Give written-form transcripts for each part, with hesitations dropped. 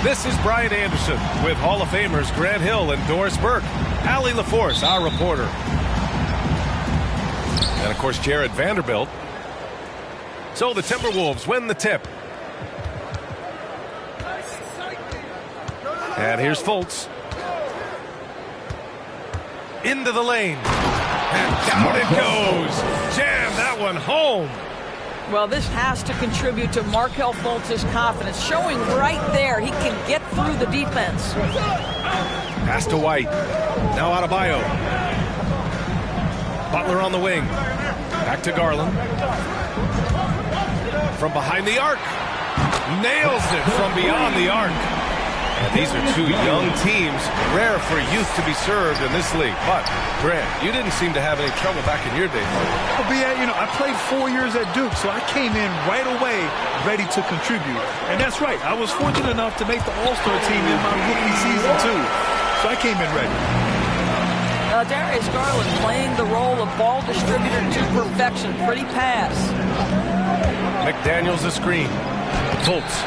This is Brian Anderson with Hall of Famers Grant Hill and Doris Burke. Allie LaForce, our reporter. And, of course, Jared Vanderbilt. So the Timberwolves win the tip. And here's Fultz. Into the lane. And down it goes. Jam that one home. Well, this has to contribute to Markelle Fultz's confidence, showing right there he can get through the defense. Pass to White. Now Adebayo. Butler on the wing. Back to Garland. From behind the arc. Nails it from beyond the arc. And these are two young teams. Rare for youth to be served in this league. But, Grant, you didn't seem to have any trouble back in your day. Well, I played 4 years at Duke, so I came in right away ready to contribute. And that's right. I was fortunate enough to make the All-Star team in my rookie season, too. So I came in ready. Darius Garland playing the role of ball distributor to perfection. Pretty pass. McDaniels a screen. Fultz.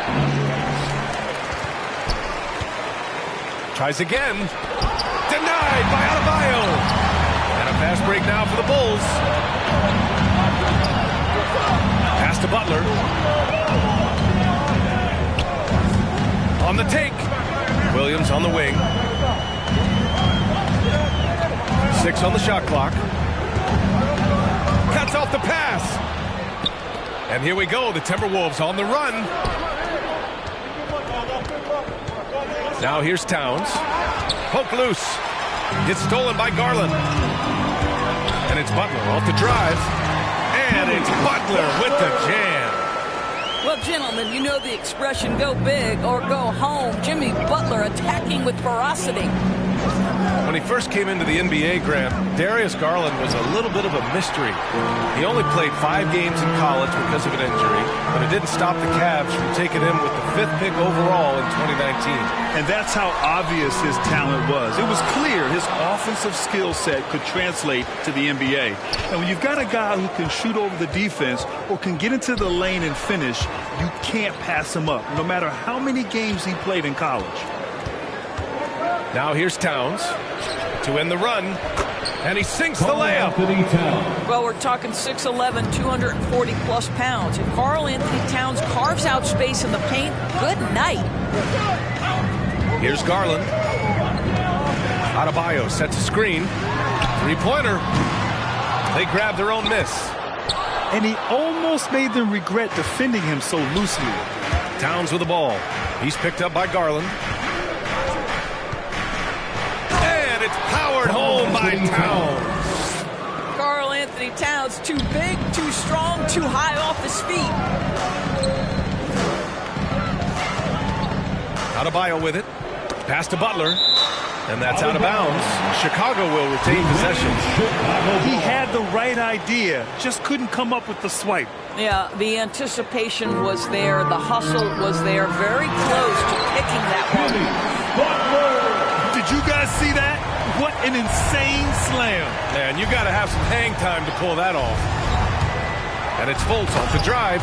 Tries again. Denied by Adebayo. And a fast break now for the Bulls. Pass to Butler. On the take. Williams on the wing. 6 on the shot clock. Cuts off the pass. And here we go. The Timberwolves on the run. Now here's Towns. Poke loose. Gets stolen by Garland. And it's Butler off the drive. And it's Butler with the jam. Well, gentlemen, you know the expression, go big or go home. Jimmy Butler attacking with ferocity. When he first came into the NBA, Grant, Darius Garland was a little bit of a mystery. He only played 5 games in college because of an injury, but it didn't stop the Cavs from taking him with the 5th pick overall in 2019. And that's how obvious his talent was. It was clear his offensive skill set could translate to the NBA. And when you've got a guy who can shoot over the defense or can get into the lane and finish, you can't pass him up, no matter how many games he played in college. Now here's Towns to end the run, and he sinks the layup. Well, we're talking 6'11", 240-plus pounds. If Karl Anthony Towns carves out space in the paint, good night. Here's Garland. Adebayo sets a screen. Three-pointer. They grab their own miss. And he almost made them regret defending him so loosely. Towns with the ball. He's picked up by Garland. It's powered home by Towns. Karl Anthony Towns, too big, too strong, too high off his feet. Adebayo with it. Pass to Butler. And that's out of bounds. Chicago will retain possession. He had the right idea, just couldn't come up with the swipe. Yeah, the anticipation was there. The hustle was there. Very close to picking that one. Did you guys see that? What an insane slam. Man, you got to have some hang time to pull that off. And it's Fultz off the drive.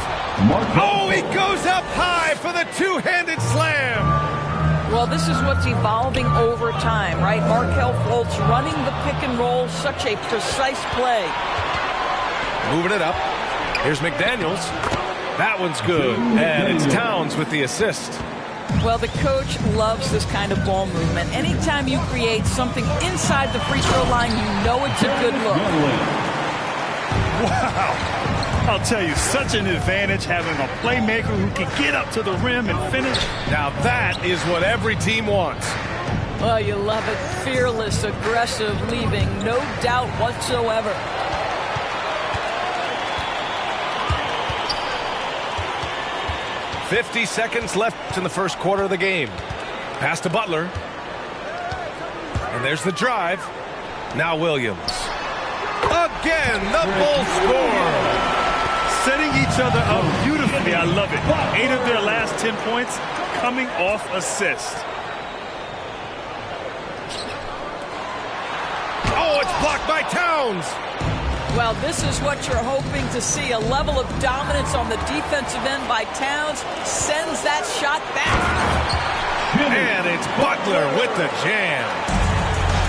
Oh, he goes up high for the two-handed slam. Well, this is what's evolving over time, right? Markelle Fultz running the pick and roll, such a precise play. Moving it up. Here's McDaniels. That one's good. And it's Towns with the assist. Well, the coach loves this kind of ball movement. Anytime you create something inside the free throw line, you know it's a good look. Wow. I'll tell you, such an advantage having a playmaker who can get up to the rim and finish. Now that is what every team wants. Well, you love it. Fearless, aggressive, leaving no doubt whatsoever. .50 seconds left in the first quarter of the game. Pass to Butler. And there's the drive. Now Williams. Again, the Bulls score. Setting each other up beautifully. I love it. 8 of their last 10 points coming off assists. Oh, it's blocked by Towns. Well, this is what you're hoping to see. A level of dominance on the defensive end by Towns. Sends that shot back. And it's Butler with the jam.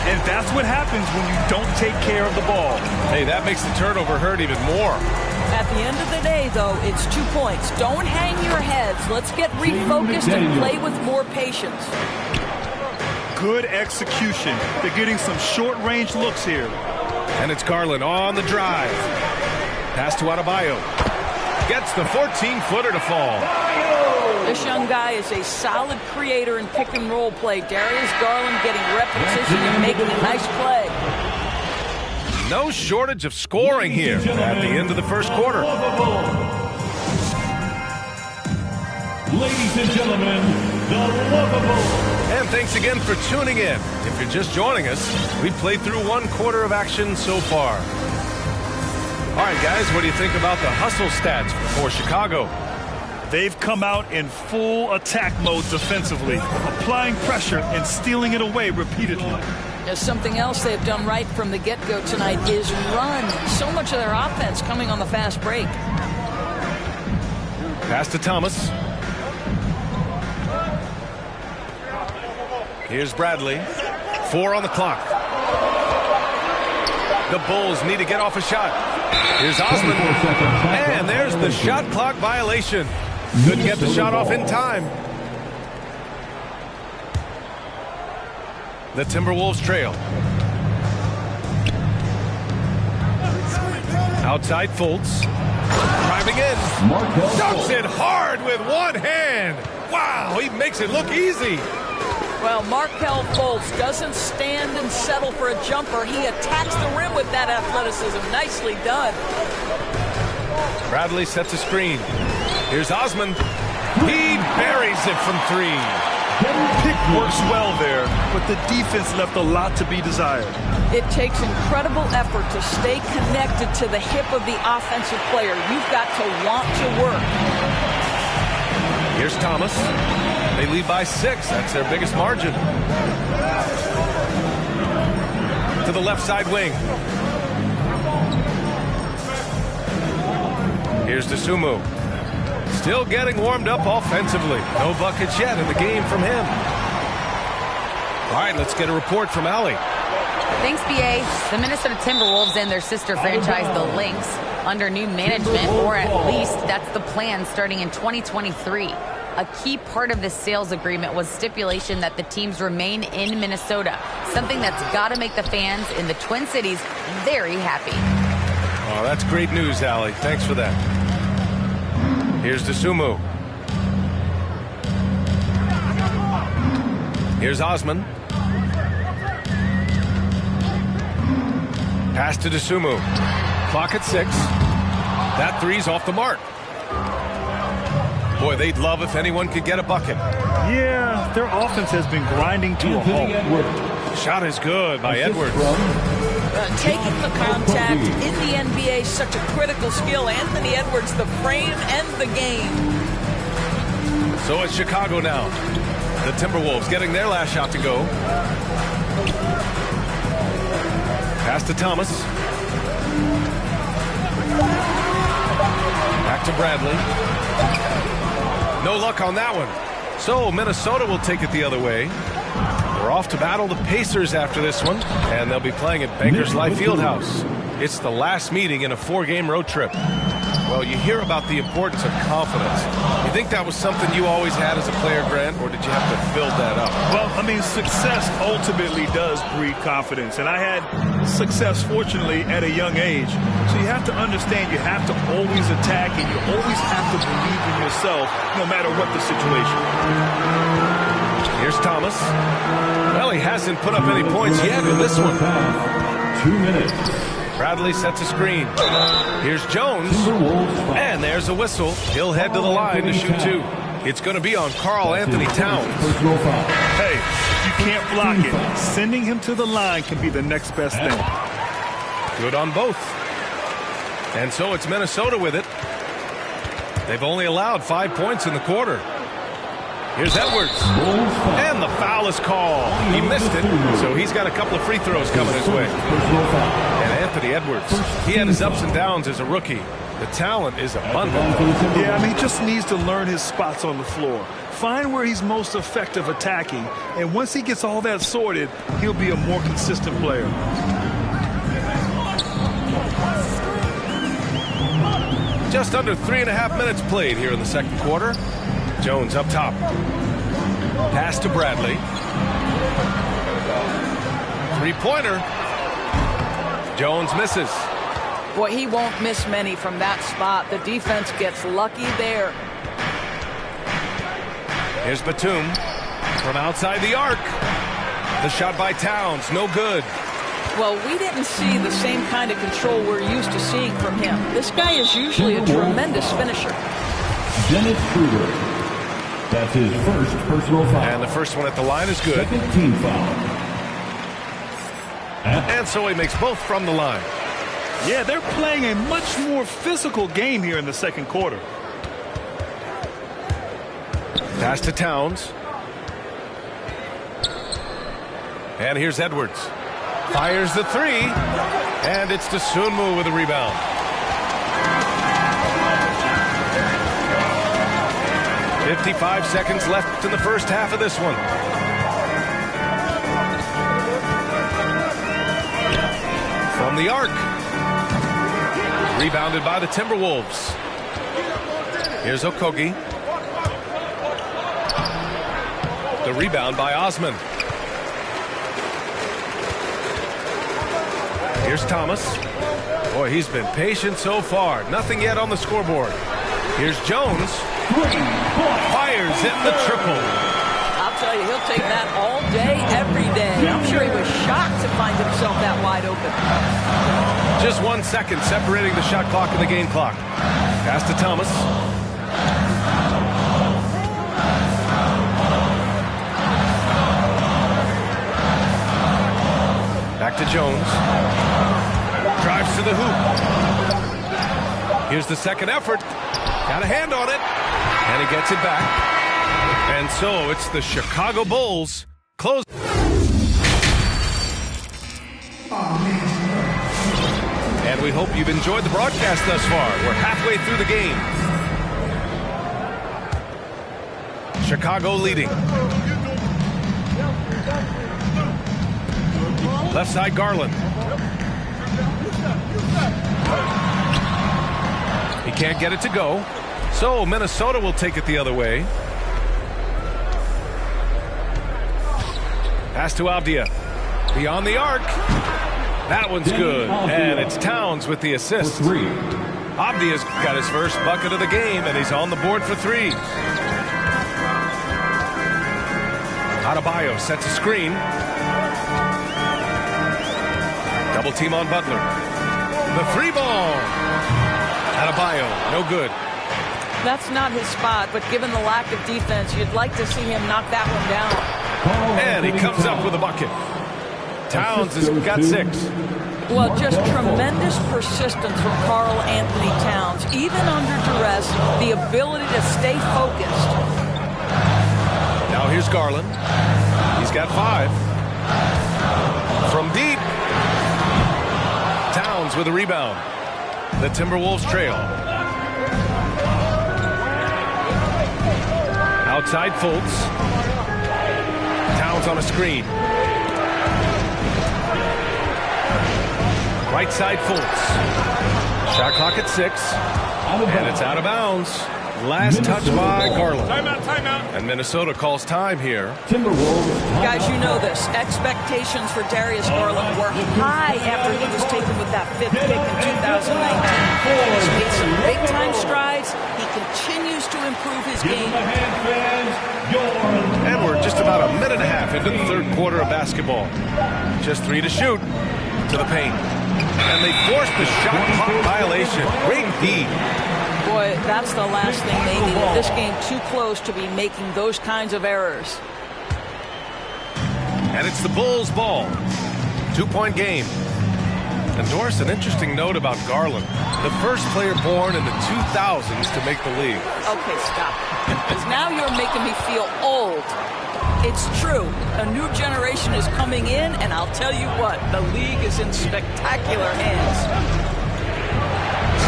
And that's what happens when you don't take care of the ball. Hey, that makes the turnover hurt even more. At the end of the day, though, it's 2 points. Don't hang your heads. Let's get refocused and play with more patience. Good execution. They're getting some short-range looks here. And it's Garland on the drive. Pass to Adebayo. Gets the 14-footer to fall. This young guy is a solid creator in pick-and-roll play. Darius Garland getting repetition and making a nice play. No shortage of scoring here at the end of the first quarter. Ladies and gentlemen, the Lovable. And thanks again for tuning in. If you're just joining us, we've played through 1 quarter of action so far. All right, guys, what do you think about the hustle stats for Chicago? They've come out in full attack mode defensively, applying pressure and stealing it away repeatedly. There's something else they've done right from the get-go tonight is run. So much of their offense coming on the fast break. Pass to Thomas. Here's Bradley. 4 on the clock. The Bulls need to get off a shot. Here's Osman. And there's the shot clock violation. Couldn't get the shot off in time. The Timberwolves trail. Outside Fultz. Driving in. Dunks it hard with one hand. Wow, he makes it look easy. Well, Markelle Fultz doesn't stand and settle for a jumper. He attacks the rim with that athleticism. Nicely done. Bradley sets a screen. Here's Osman. He buries it from 3. Pick works well there, but the defense left a lot to be desired. It takes incredible effort to stay connected to the hip of the offensive player. You've got to want to work. Here's Thomas. They lead by 6. That's their biggest margin. To the left side wing. Here's Dosunmu. Still getting warmed up offensively. No buckets yet in the game from him. All right, let's get a report from Allie. Thanks, BA. The Minnesota Timberwolves and their sister franchise, the Lynx, under new management, or at least that's the plan starting in 2023. A key part of this sales agreement was stipulation that the teams remain in Minnesota, something that's got to make the fans in the Twin Cities very happy. Oh, that's great news, Allie. Thanks for that. Here's Dosunmu. Here's Osman. Pass to Dosunmu. Clock at 6. That 3's off the mark. Boy, they'd love if anyone could get a bucket. Yeah, their offense has been grinding to a halt. Shot is good by Edwards. Taking the contact in the NBA is such a critical skill. Anthony Edwards, the frame and the game. So it's Chicago now. The Timberwolves getting their last shot to go. Pass to Thomas. Back to Bradley. No luck on that one. So Minnesota will take it the other way. We're off to battle the Pacers after this one, and they'll be playing at Bankers Life Fieldhouse. It's the last meeting in a 4-game road trip. Well, you hear about the importance of confidence. You think that was something you always had as a player, Grant, or did you have to build that up? Well, I mean, success ultimately does breed confidence, and I had success, fortunately, at a young age. So you have to understand you have to always attack, and you always have to believe in yourself, no matter what the situation. Here's Thomas. Well, he hasn't put up any points yet in this one. 2 minutes. Bradley sets a screen. Here's Jones. And there's a whistle. He'll head to the line to shoot 2. It's going to be on Karl Anthony Towns. Hey, you can't block it. Sending him to the line can be the next best thing. Good on both. And so it's Minnesota with it. They've only allowed 5 points in the quarter. Here's Edwards. And the foul is called. He missed it, so he's got a couple of free throws coming his way. And Anthony Edwards, he had his ups and downs as a rookie. The talent is abundant. Yeah, he just needs to learn his spots on the floor. Find where he's most effective attacking, and once he gets all that sorted, he'll be a more consistent player. Just under 3.5 minutes played here in the second quarter. Jones up top. Pass to Bradley. Three-pointer. Jones misses. Boy, he won't miss many from that spot. The defense gets lucky there. Here's Batum from outside the arc. The shot by Towns, no good. Well, we didn't see the same kind of control we're used to seeing from him. This guy is usually a tremendous finisher. Dennis Schroeder. That's his first personal foul. And the first one at the line is good. Second team foul. And so he makes both from the line. Yeah, they're playing a much more physical game here in the second quarter. Pass to Towns. And here's Edwards. Fires the three. And it's Dosunmu with a rebound. "55 seconds left in the first half of this one. From the arc. Rebounded by the Timberwolves. Here's Okogie. The rebound by Osman. Here's Thomas. Boy, he's been patient so far. Nothing yet on the scoreboard. Here's Jones. Fires in the triple. I'll tell you, he'll take that all day, every day. I'm sure he was shocked to find himself that wide open. Just 1 second separating the shot clock and the game clock. Pass to Thomas. Back to Jones. Drives to the hoop. Here's the second effort. Got a hand on it. And he gets it back. And so it's the Chicago Bulls. Close. And we hope you've enjoyed the broadcast thus far. We're halfway through the game. Chicago leading. Left side, Garland. He can't get it to go. So Minnesota will take it the other way. Pass to Avdia. Beyond the arc. That one's good. And it's Towns with the assist. Avdia's got his first bucket of the game, and he's on the board for three. Adebayo sets a screen. Double team on Butler. The three ball. Adebayo, no good. That's not his spot, but given the lack of defense, you'd like to see him knock that one down. And he comes up with a bucket. Towns has got 6. Well, just tremendous persistence from Karl Anthony Towns. Even under duress, the ability to stay focused. Now here's Garland. He's got 5. From deep. Towns with a rebound. The Timberwolves trail. Outside Fultz. Towns on a screen. Right side Fultz. Shot clock at 6. And it's out of bounds. Last touch by Garland. Timeout. And Minnesota calls time here. Guys, you know this. Expectations for Darius Garland were high after he was taken with that 5th pick in 2019. He's made some big-time strides. He continues to improve his game. And we're just about a minute and a half into the third quarter of basketball. Just 3 to shoot. To the paint. And they forced the shot clock violation. Great D. Boy, that's the last thing they needed. This game too close to be making those kinds of errors. And it's the Bulls' ball. 2-point game. And Doris, an interesting note about Garland. The first player born in the 2000s to make the league. Okay, stop. Because now you're making me feel old. It's true. A new generation is coming in, and I'll tell you what, the league is in spectacular hands.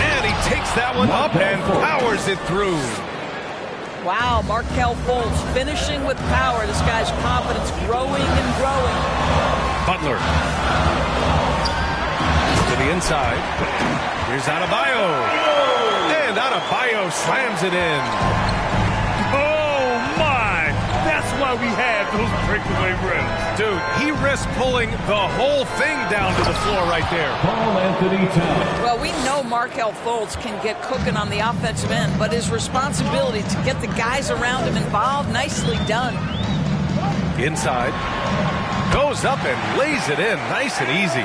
And he takes that one up and powers it through. Wow, Markelle Fultz finishing with power. This guy's confidence growing and growing. Butler. To the inside. Here's Adebayo. And Adebayo slams it in. Oh, my. That's why we have those breakaway rims. Dude, he risked pulling the whole thing down to the floor right there. Karl-Anthony Towns. Well, we know Markelle Fultz can get cooking on the offensive end, but his responsibility to get the guys around him involved, nicely done. Inside. Goes up and lays it in. Nice and easy.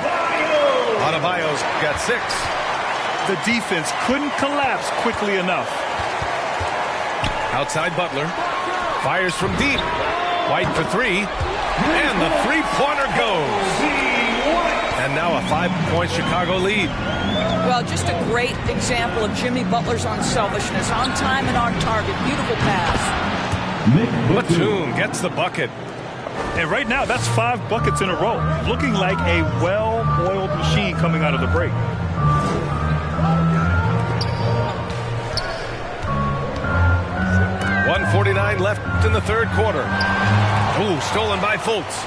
Adebayo's got 6. The defense couldn't collapse quickly enough. Outside Butler. Fires from deep. White for 3. And the three-pointer goes. And now a 5-point Chicago lead. Well, just a great example of Jimmy Butler's unselfishness. On time and on target. Beautiful pass. Batum gets the bucket. And right now, that's 5 buckets in a row. Looking like a well-oiled machine coming out of the break. .149 left in the third quarter. Ooh, stolen by Fultz.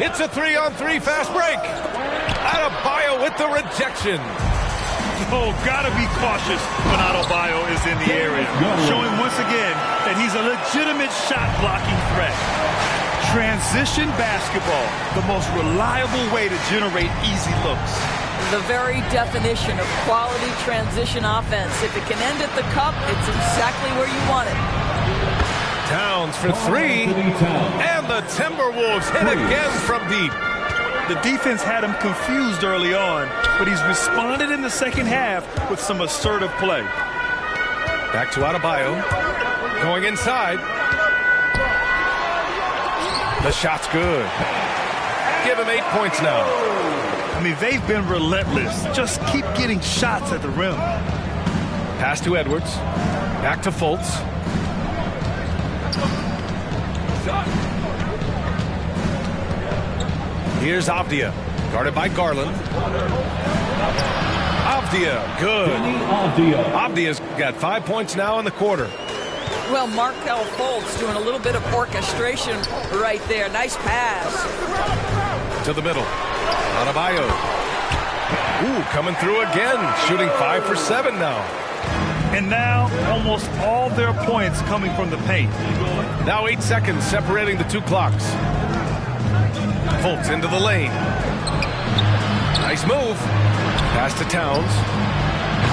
It's a 3-on-3 fast break. Adebayo with the rejection. Oh, gotta be cautious when Adebayo is in the area. Showing once again that he's a legitimate shot-blocking threat. Transition basketball, the most reliable way to generate easy looks. The very definition of quality transition offense. If it can end at the cup, it's exactly where you want it. Towns for 3. And the Timberwolves hit again from deep. The defense had him confused early on, but he's responded in the second half with some assertive play. Back to Adebayo. Going inside. The shot's good. Give him 8 points now. I mean, they've been relentless. Just keep getting shots at the rim. Pass to Edwards. Back to Fultz. Here's Avdia. Guarded by Garland. Avdia, good. Avdia's got 5 points now in the quarter. Well, Markelle Fultz doing a little bit of orchestration right there. Nice pass. To the middle. Adebayo. Ooh, coming through again. Shooting 5 for 7 now. And now, almost all their points coming from the paint. Now 8 seconds separating the 2 clocks. Fultz into the lane. Nice move. Pass to Towns.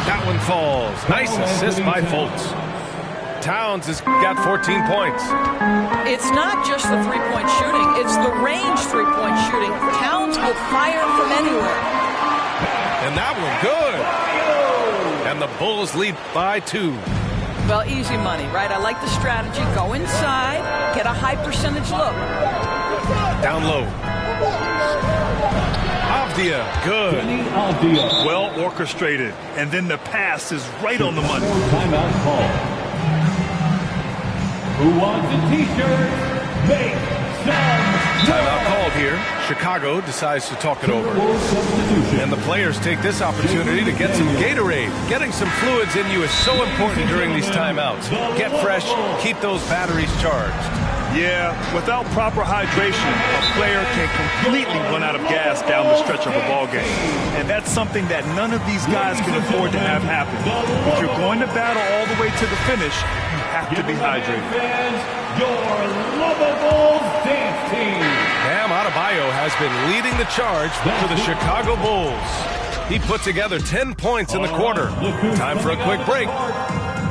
That one falls. Nice assist by Fultz. Towns has got 14 points. It's not just the three-point shooting. It's the range three-point shooting. Towns will fire from anywhere. And that one good. And the Bulls lead by 2. Well, easy money, right? I like the strategy. Go inside, get a high percentage look. Down low. Avdia, good. Well orchestrated. And then the pass is right on the money. Timeout call. Who wants a t-shirt? Make some Timeout called here. Chicago decides to talk it over. And the players take this opportunity to get some Gatorade. Getting some fluids in you is so important during these timeouts. Get fresh, keep those batteries charged. Yeah, without proper hydration, a player can completely run out of gas down the stretch of a ball game. And that's something that none of these guys can afford to have happen. If you're going to battle all the way to the finish, you have to be hydrated. your lovable dance team. Bam Adebayo has been leading the charge for the Chicago Bulls. He put together 10 points in the quarter. Time for a quick break.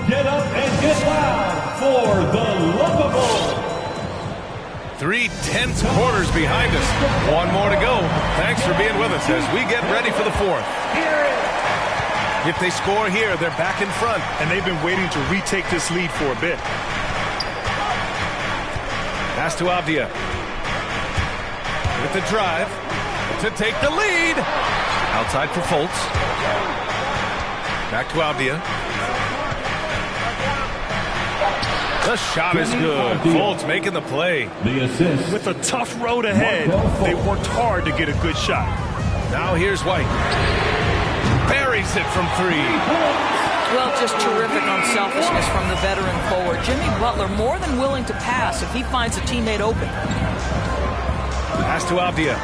Get up and get loud for the lovable. 3 tense quarters behind us. One more to go. Thanks for being with us as we get ready for the fourth. If they score here, they're back in front. And they've been waiting to retake this lead for a bit. Pass to Avdia. With the drive to take the lead. Outside for Fultz. Back to Avdia. The shot is good. Fultz making the play. The assist. With a tough road ahead, they worked hard to get a good shot. Now here's White. Buries it from 3. Well, just terrific unselfishness from the veteran forward. Jimmy Butler more than willing to pass if he finds a teammate open. Pass to Avdia.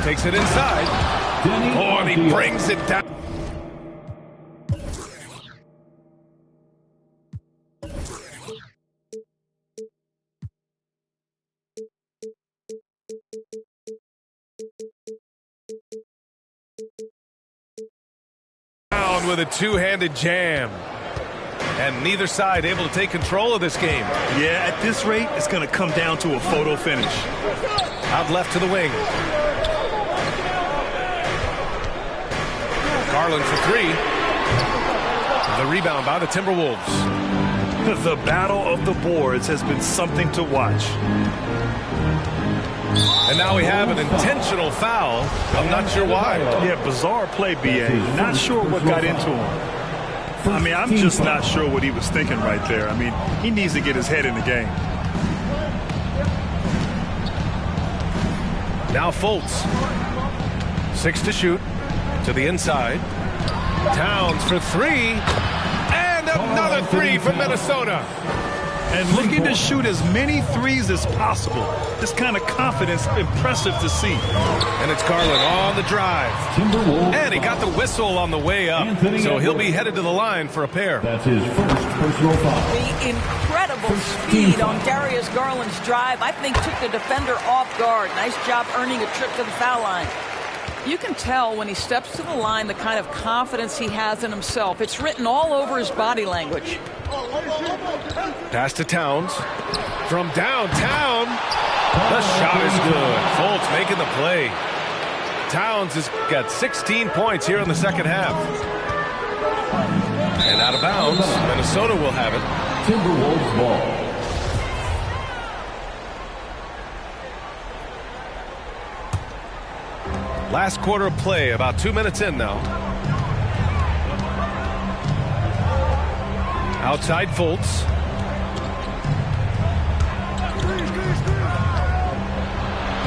Takes it inside. Oh, and he brings it down. Down with a two-handed jam. And neither side able to take control of this game. Yeah, at this rate, it's going to come down to a photo finish. Out left to the wing. Garland for three. The rebound by the Timberwolves. The battle of the boards has been something to watch. And now we have an intentional foul. I'm not sure why. Yeah, bizarre play, B.A. Not sure what got into him. I mean, I'm just not sure what he was thinking right there. I mean, he needs to get his head in the game. Now Fultz. 6 to shoot. To the inside. Towns for three. And another three from Minnesota. And looking to shoot as many threes as possible. This kind of confidence, impressive to see. And it's Garland on the drive. And he got the whistle on the way up. So he'll be headed to the line for a pair. That's his first personal foul. The incredible speed on Darius Garland's drive, I think, took the defender off guard. Nice job earning a trip to the foul line. You can tell when he steps to the line the kind of confidence he has in himself. It's written all over his body language. Pass to Towns. From downtown. The shot is good. Fultz making the play. Towns has got 16 points here in the second half. And out of bounds. Minnesota will have it. Timberwolves ball. Last quarter of play, about 2 minutes in now. Outside Fultz.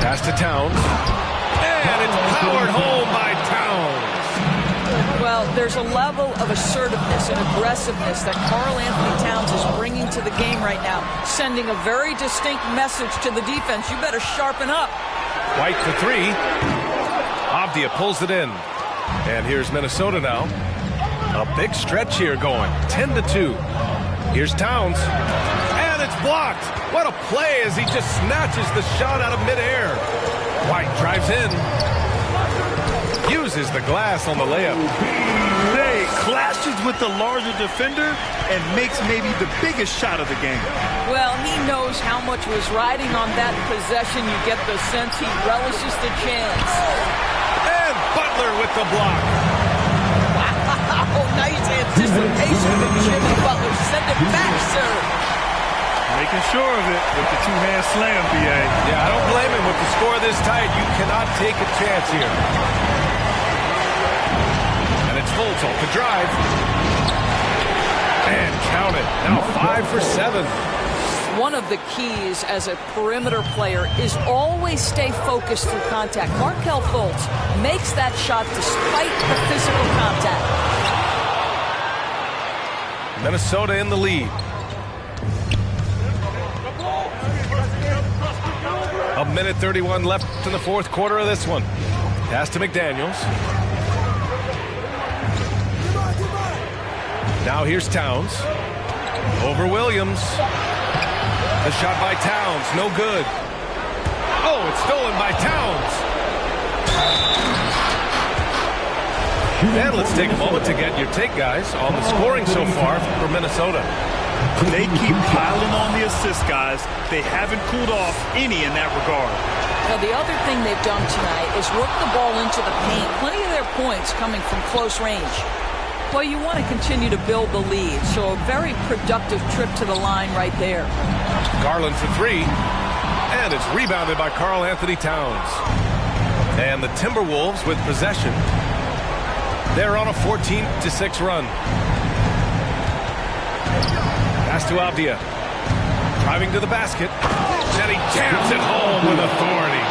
Pass to Towns. And it's powered home by Towns. Well, there's a level of assertiveness and aggressiveness that Karl-Anthony Towns is bringing to the game right now, sending a very distinct message to the defense. You better sharpen up. White for three. Avdia pulls it in. And here's Minnesota now. A big stretch here going. 10-2. Here's Towns. And it's blocked. What a play as he just snatches the shot out of midair. White drives in. Uses the glass on the layup. They clashes with the larger defender and makes maybe the biggest shot of the game. Well, he knows how much was riding on that possession. You get the sense he relishes the chance. And Butler with the block. Wow, nice anticipation from Jimmy Butler. Send it back, sir. Making sure of it with the two-hand slam, B.A. Yeah, I don't blame him. With the score this tight, you cannot take a chance here. And it's Fultz off the drive. And count it. Now 5 for 7. One of the keys as a perimeter player is always stay focused through contact. Markelle Fultz makes that shot despite the physical contact. Minnesota in the lead. A minute 31 left in the fourth quarter of this one. Pass to McDaniels. Now here's Towns. Over Williams. The shot by Towns, no good. Oh, it's stolen by Towns. And let's take a moment to get your take, guys, on the scoring so far for Minnesota. They keep piling on the assist, guys. They haven't cooled off any in that regard. Now, the other thing they've done tonight is work the ball into the paint. Plenty of their points coming from close range. Well, you want to continue to build the lead, so a very productive trip to the line right there. Garland for three, and it's rebounded by Karl-Anthony Towns. And the Timberwolves with possession. They're on a 14-6 run. Pass to Avdia. Driving to the basket. And he jams it home with authority.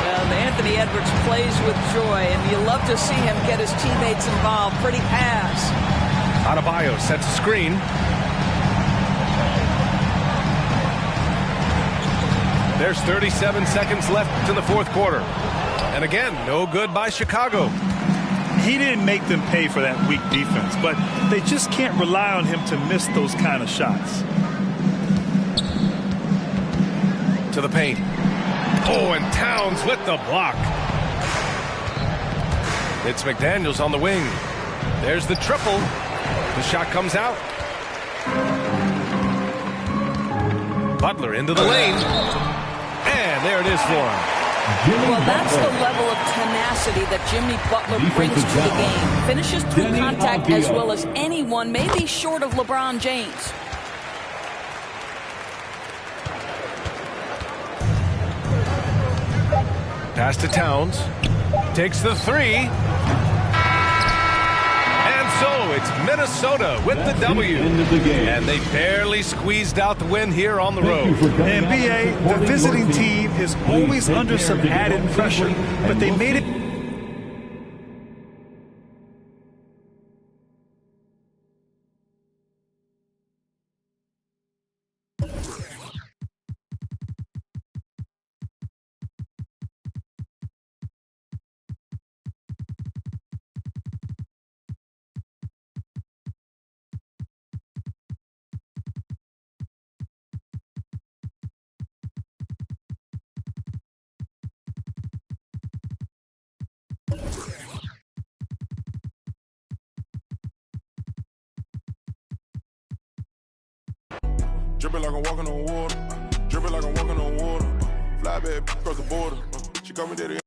Well, the Anthony Edwards plays with joy, and you love to see him get his teammates involved. Pretty pass. Adebayo sets a screen. There's 37 seconds left in the fourth quarter. And again, no good by Chicago. He didn't make them pay for that weak defense, but they just can't rely on him to miss those kind of shots. To the paint. Oh, and Towns with the block. It's McDaniels on the wing. There's the triple. The shot comes out. Butler into the lane. And there it is for him. Well, that's the level of tenacity that Jimmy Butler brings to the game. Finishes through contact as well as anyone, maybe short of LeBron James. Pass to Towns. Takes the three. And so it's Minnesota with the W. And they barely squeezed out the win here on the road. And BA, the visiting team is always under some added pressure, but they made it. Dripping like I'm walking on water. Dripping like I'm walking on water. Fly back across the border. She call me daddy.